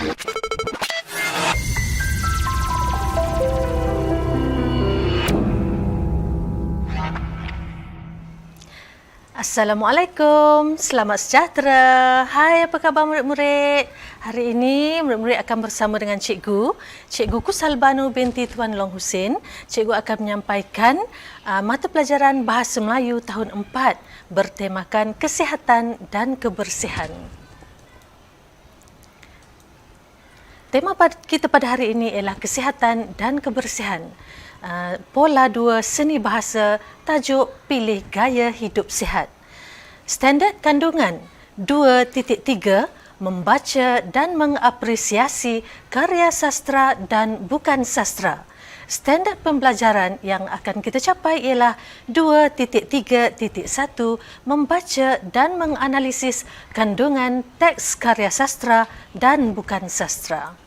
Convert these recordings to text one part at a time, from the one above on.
Assalamualaikum, selamat sejahtera. Hai, apa khabar murid-murid? Hari ini murid-murid akan bersama dengan Cikgu Salbanu binti Tuan Long Husin. Cikgu akan menyampaikan mata pelajaran Bahasa Melayu tahun 4 bertemakan kesihatan dan kebersihan. Tema kita pada hari ini ialah kesihatan dan kebersihan. Pola 2 seni bahasa, tajuk Pilih Gaya Hidup Sihat. Standard kandungan 2.3 membaca dan mengapresiasi karya sastra dan bukan sastra. Standard pembelajaran yang akan kita capai ialah 2.3.1 membaca dan menganalisis kandungan teks karya sastra dan bukan sastra.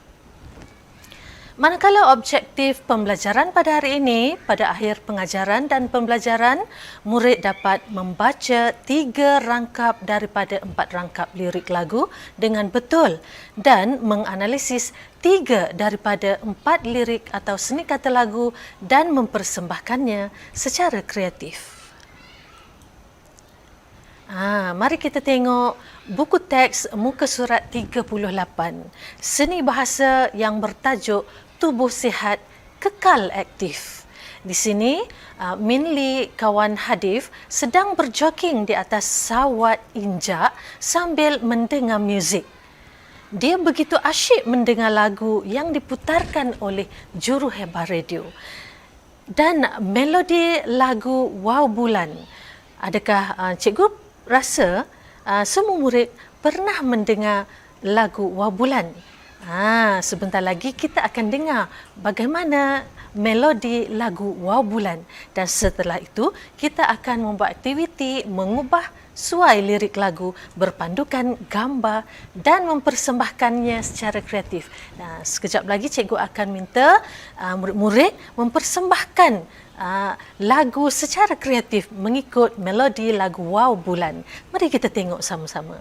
Manakala objektif pembelajaran pada hari ini, pada akhir pengajaran dan pembelajaran, murid dapat membaca 3 rangkap daripada 4 rangkap lirik lagu dengan betul dan menganalisis 3 daripada 4 lirik atau seni kata lagu dan mempersembahkannya secara kreatif. Mari kita tengok buku teks muka surat 38, seni bahasa yang bertajuk Tubuh Sihat Kekal Aktif. Di sini, Minli kawan Hadif sedang berjogging di atas sawat injak sambil mendengar muzik. Dia begitu asyik mendengar lagu yang diputarkan oleh juruhebar radio. Dan melodi lagu Wow Bulan. Adakah cikgu rasa semua murid pernah mendengar lagu Wow Bulan? Sebentar lagi kita akan dengar bagaimana melodi lagu Wow Bulan. Dan setelah itu, kita akan membuat aktiviti mengubah suai lirik lagu berpandukan gambar dan mempersembahkannya secara kreatif. Sekejap lagi cikgu akan minta murid-murid mempersembahkan lagu secara kreatif mengikut melodi lagu Wow Bulan. Mari kita tengok sama-sama.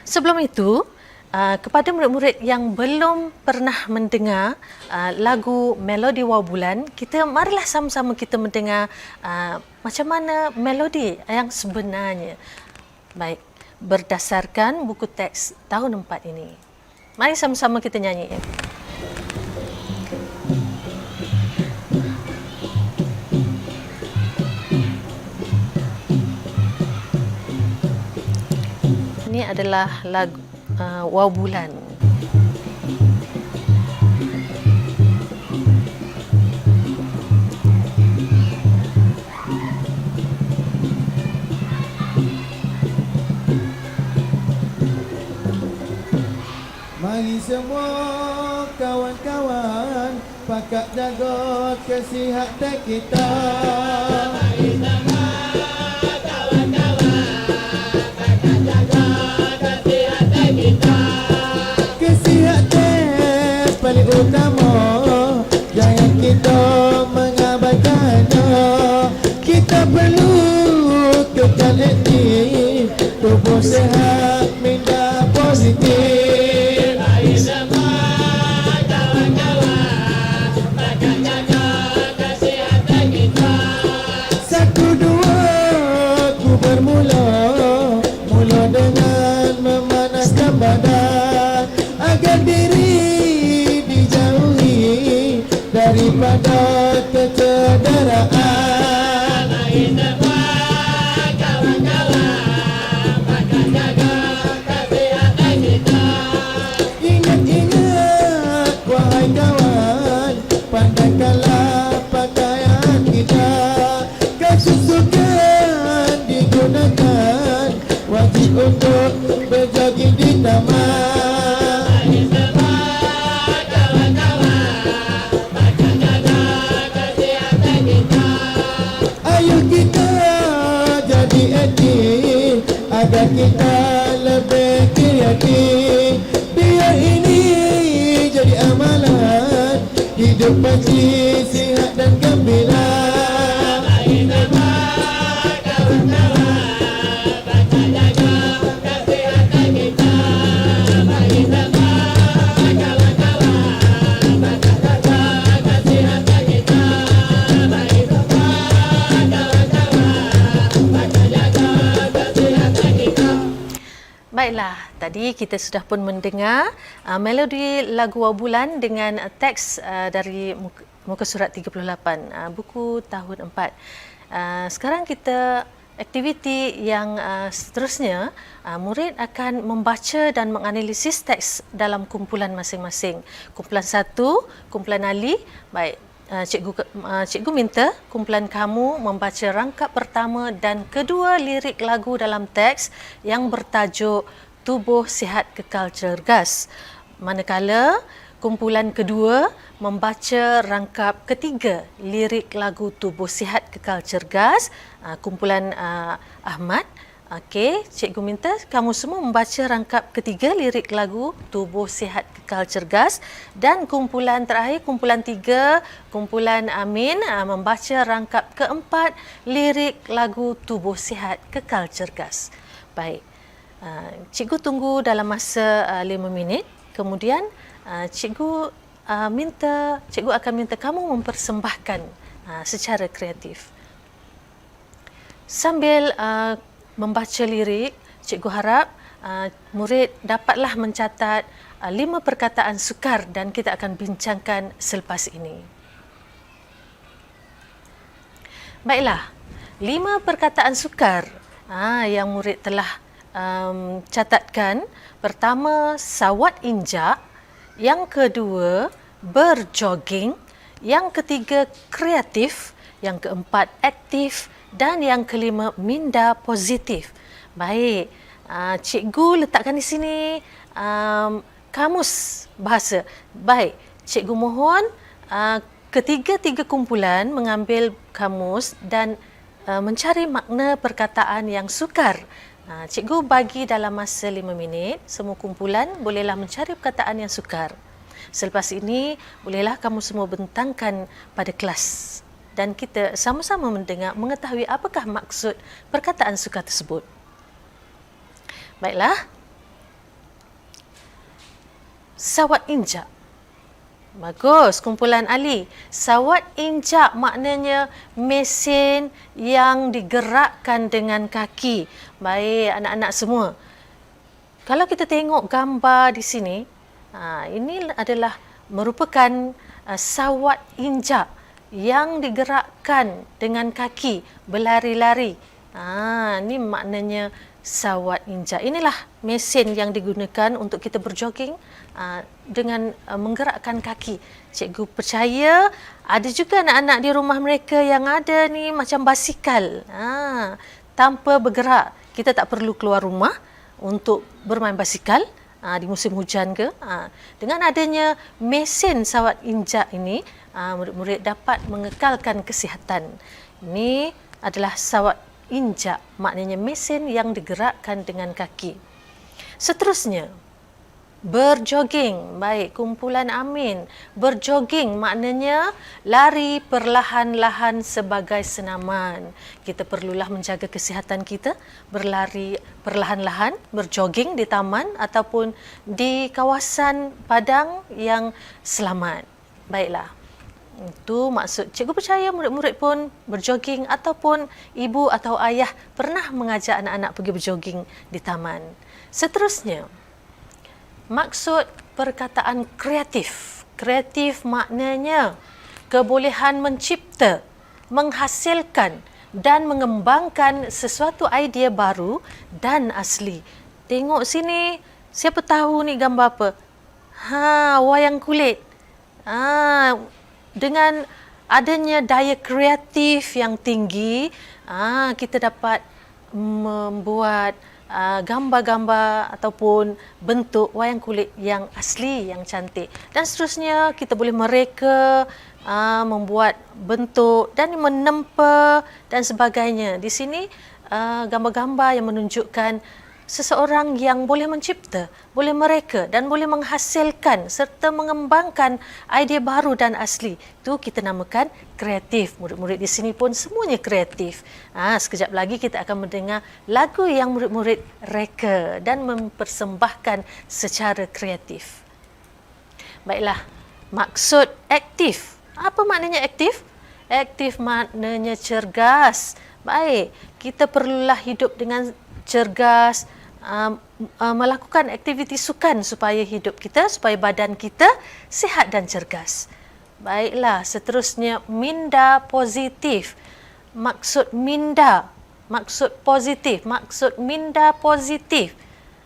Sebelum itu, kepada murid-murid yang belum pernah mendengar lagu melodi Wow Bulan, marilah sama-sama kita mendengar macam mana melodi yang sebenarnya. Baik, berdasarkan buku teks tahun 4 ini. Mari sama-sama kita nyanyi. Ini adalah lagu Wow Bulan. Mari semua kawan-kawan pakat jaga kesihatan kita. Mari semua kesihatan paling utama, jangan kita mengabaikannya. Kita perlu kekal aktif, tubuh sehat, minda positif. Mari semua kawan-kawan pakat jaga kesihatan kita. 1, 2, ku bermula dengan memanaskan badan agar diri dijauhi daripada kecederaan. Mari semua kawan-kawan pakat jaga kesihatan kita. Ingat-ingat wahai kawan, pandangkanlah pakaian kita. Kesusukan digunakan, wajib untuk berjogging di taman. Mari semua kawan-kawan pakat jaga kesihatan kita. Ayo kita jadi aktif agar kita lebih kreatif. Biar ini jadi amalan, hidup bersih, sihat dan gembira. Mari semua kawan-kawan pakat jaga kesihatan kita. Baiklah, tadi kita sudah pun mendengar melodi lagu Wawulan dengan teks dari muka surat 38, buku tahun 4. Sekarang kita aktiviti yang seterusnya, murid akan membaca dan menganalisis teks dalam kumpulan masing-masing. Kumpulan 1, kumpulan Ali. Baik, cikgu minta kumpulan kamu membaca rangkap pertama dan kedua lirik lagu dalam teks yang bertajuk Tubuh Sihat Kekal Cergas. Manakala kumpulan kedua membaca rangkap ketiga lirik lagu Tubuh Sihat Kekal Cergas. Kumpulan Ahmad, okey, cikgu minta kamu semua membaca rangkap ketiga lirik lagu Tubuh Sihat Kekal Cergas, dan kumpulan terakhir, kumpulan 3, kumpulan Amin membaca rangkap keempat lirik lagu Tubuh Sihat Kekal Cergas. Baik, cikgu tunggu dalam masa 5 minit. Kemudian cikgu akan minta kamu mempersembahkan secara kreatif. Sambil membaca lirik, cikgu harap murid dapatlah mencatat 5 perkataan sukar dan kita akan bincangkan selepas ini. Baiklah, 5 perkataan sukar yang murid telah catatkan. Pertama, sawat injak. Yang kedua, berjoging. Yang ketiga, kreatif. Yang keempat, aktif. Dan yang kelima, minda positif. Baik, cikgu letakkan di sini kamus bahasa. Baik, cikgu mohon ketiga-tiga kumpulan mengambil kamus dan mencari makna perkataan yang sukar. Cikgu bagi dalam masa 5 minit, semua kumpulan bolehlah mencari perkataan yang sukar. Selepas ini, bolehlah kamu semua bentangkan pada kelas dan kita sama-sama mendengar, mengetahui apakah maksud perkataan sukar tersebut. Baiklah. Sawat injak. Bagus, kumpulan Ali. Sawat injak maknanya mesin yang digerakkan dengan kaki. Baik, anak-anak semua. Kalau kita tengok gambar di sini, ini adalah merupakan sawat injak yang digerakkan dengan kaki, berlari-lari. Ini maknanya sawat injak. Inilah mesin yang digunakan untuk kita berjoging dengan menggerakkan kaki. Cikgu percaya ada juga anak-anak di rumah mereka yang ada ni macam basikal. Tanpa bergerak. Kita tak perlu keluar rumah untuk bermain basikal di musim hujan ke. Dengan adanya mesin sawat injak ini, murid-murid dapat mengekalkan kesihatan. Ini adalah sawat injak, maknanya mesin yang digerakkan dengan kaki. Seterusnya, berjoging. Baik, kumpulan Amin. Berjoging maknanya lari perlahan-lahan sebagai senaman. Kita perlulah menjaga kesihatan kita, berlari perlahan-lahan, berjoging di taman ataupun di kawasan padang yang selamat. Baiklah. Itu maksud. Cikgu percaya murid-murid pun berjoging ataupun ibu atau ayah pernah mengajak anak-anak pergi berjoging di taman. Seterusnya, maksud perkataan kreatif. Kreatif maknanya kebolehan mencipta, menghasilkan dan mengembangkan sesuatu idea baru dan asli. Tengok sini, siapa tahu ni gambar apa? Wayang kulit. Dengan adanya daya kreatif yang tinggi, kita dapat membuat gambar-gambar ataupun bentuk wayang kulit yang asli, yang cantik. Dan seterusnya, kita boleh mereka membuat bentuk dan menempa dan sebagainya. Di sini gambar-gambar yang menunjukkan seseorang yang boleh mencipta, boleh mereka dan boleh menghasilkan serta mengembangkan idea baru dan asli. Itu kita namakan kreatif. Murid-murid di sini pun semuanya kreatif. Sekejap lagi kita akan mendengar lagu yang murid-murid reka dan mempersembahkan secara kreatif. Baiklah, maksud aktif. Apa maknanya aktif? Aktif maknanya cergas. Baik, kita perlulah hidup dengan cergas, melakukan aktiviti sukan supaya hidup kita, supaya badan kita sihat dan cergas. Baiklah, seterusnya minda positif. Maksud minda, maksud positif, maksud minda positif.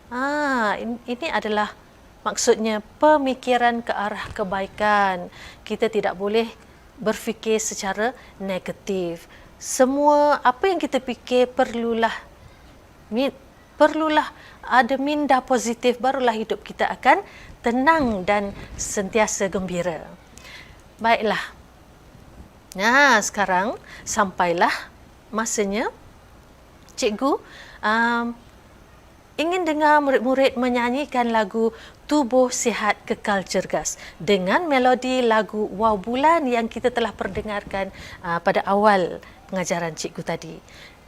Ini adalah maksudnya pemikiran ke arah kebaikan. Kita tidak boleh berfikir secara negatif. Semua apa yang kita fikir perlulah ada minda positif, barulah hidup kita akan tenang dan sentiasa gembira. Baiklah. Nah, sekarang sampailah masanya cikgu ingin dengar murid-murid menyanyikan lagu Tubuh Sihat Kekal Cergas dengan melodi lagu Wow Bulan yang kita telah perdengarkan pada awal pengajaran cikgu tadi.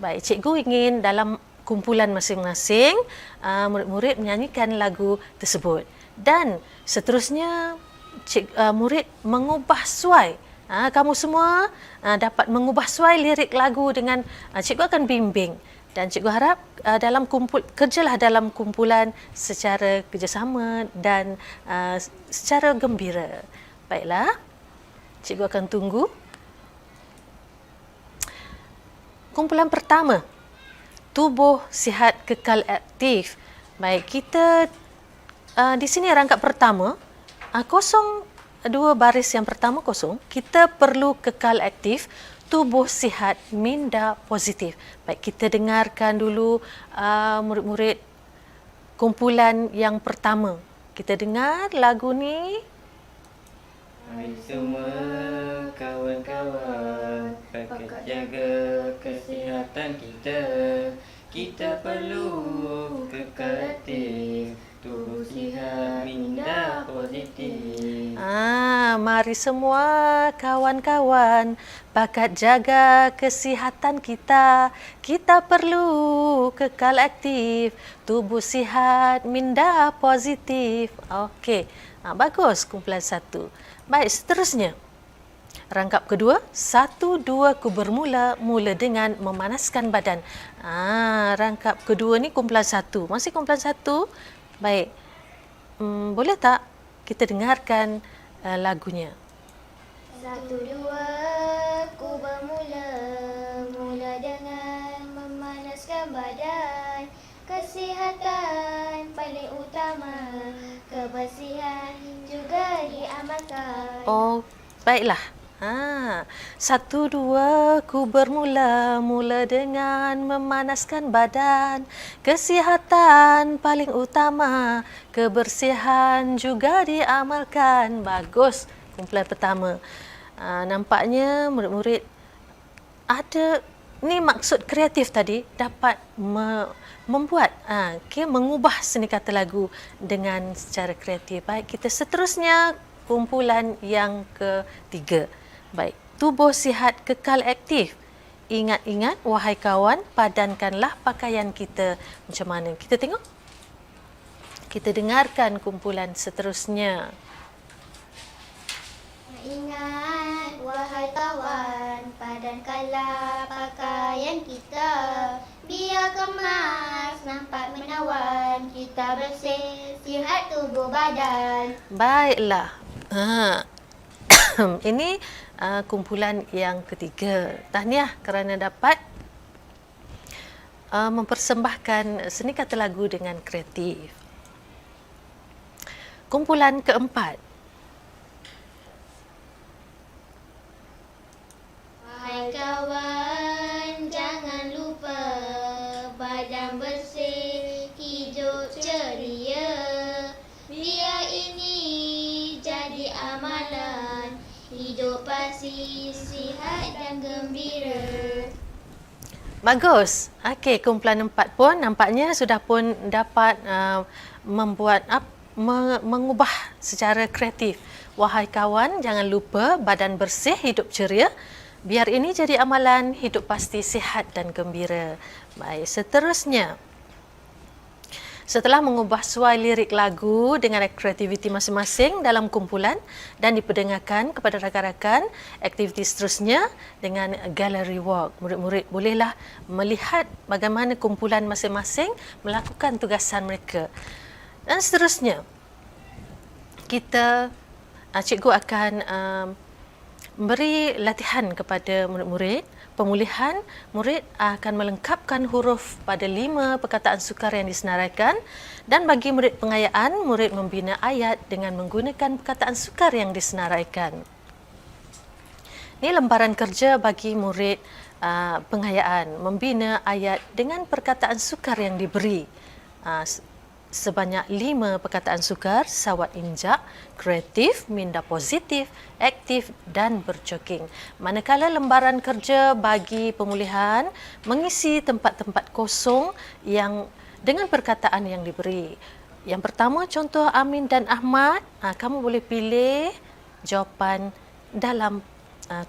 Baik, cikgu ingin dalam kumpulan masing-masing murid-murid menyanyikan lagu tersebut. Dan seterusnya murid mengubah suai. Kamu semua dapat mengubah suai lirik lagu dengan cikgu akan bimbing. Dan cikgu harap kerjalah dalam kumpulan secara kerjasama dan secara gembira. Baiklah, cikgu akan tunggu. Kumpulan pertama, Tubuh Sihat Kekal Aktif. Baik, kita di sini rangkap pertama, kosong, dua baris yang pertama kosong. Kita perlu kekal aktif, tubuh sihat, minda positif. Baik, kita dengarkan dulu murid-murid kumpulan yang pertama. Kita dengar lagu ni. Hai semua kawan-kawan, pakai jaga kesihatan kita. Kita perlu kekal aktif, tubuh sihat, minda positif. Mari semua kawan-kawan bakat jaga kesihatan kita. Kita perlu kekal aktif, tubuh sihat, minda positif. Okey, bagus kumpulan satu. Baik, seterusnya. Rangkap kedua, 1, 2, ku bermula, mula dengan memanaskan badan. Rangkap kedua ni kumpulan satu. Masih kumpulan satu? Baik. Boleh tak kita dengarkan lagunya? 1, 2, ku bermula, mula dengan memanaskan badan. Kesihatan paling utama, kebersihan juga diamalkan. Oh, baiklah. 1, 2, ku bermula, mula dengan memanaskan badan. Kesihatan paling utama, kebersihan juga diamalkan. Bagus, kumpulan pertama. Nampaknya murid-murid ada ni maksud kreatif tadi dapat membuat mengubah seni kata lagu dengan secara kreatif. Baik, kita seterusnya kumpulan yang ketiga. Baik, tubuh sihat kekal aktif. Ingat-ingat wahai kawan, padankanlah pakaian kita. Macam mana? Kita tengok. Kita dengarkan kumpulan seterusnya. Ingat wahai kawan, padankanlah pakaian kita. Biar kemas, nampak menawan, kita bersih, sihat tubuh badan. Baiklah. Ini kumpulan yang ketiga. Tahniah kerana dapat mempersembahkan seni kata lagu dengan kreatif. Kumpulan keempat. Wahai kawan, jangan lupa badan bersih, hidup ceria. Biar ini jadi amalan, hidup pasti sihat dan gembira. Bagus. Okey, kumpulan 4 pun nampaknya sudah pun dapat mengubah secara kreatif. Wahai kawan, jangan lupa badan bersih, hidup ceria. Biar ini jadi amalan, hidup pasti sihat dan gembira. Baik, seterusnya. Setelah mengubah suai lirik lagu dengan kreativiti masing-masing dalam kumpulan dan diperdengarkan kepada rakan-rakan, aktiviti seterusnya dengan gallery walk. Murid-murid bolehlah melihat bagaimana kumpulan masing-masing melakukan tugasan mereka. Dan seterusnya, cikgu akan memberi latihan kepada murid-murid. Pemulihan, murid akan melengkapkan huruf pada 5 perkataan sukar yang disenaraikan, dan bagi murid pengayaan, murid membina ayat dengan menggunakan perkataan sukar yang disenaraikan. Ini lembaran kerja bagi murid pengayaan, membina ayat dengan perkataan sukar yang diberi. Sebanyak 5 perkataan sukar: sawat injak, kreatif, minda positif, aktif dan berjogging. Manakala lembaran kerja bagi pemulihan mengisi tempat-tempat kosong yang dengan perkataan yang diberi. Yang pertama, contoh Amin dan Ahmad. Kamu boleh pilih jawapan dalam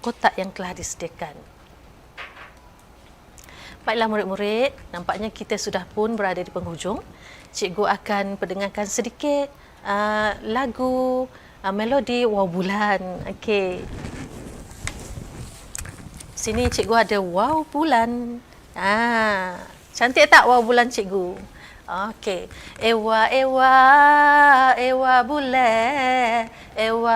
kotak yang telah disediakan. Baiklah murid-murid, nampaknya kita sudah pun berada di penghujung. Cikgu akan perdengarkan sedikit lagu melodi Wow Bulan. Okey. Sini cikgu ada Wow Bulan. Cantik tak Wow Bulan cikgu? Okey. Ewa ewa ewa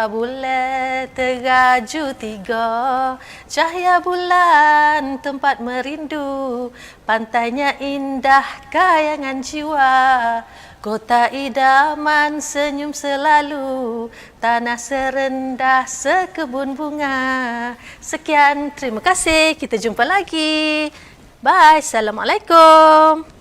bule teraju 3, cahaya bulan tempat merindu, pantainya indah kayangan jiwa, kota idaman senyum selalu, tanah serendah sekebun bunga. Sekian, terima kasih. Kita jumpa lagi. Bye. Assalamualaikum.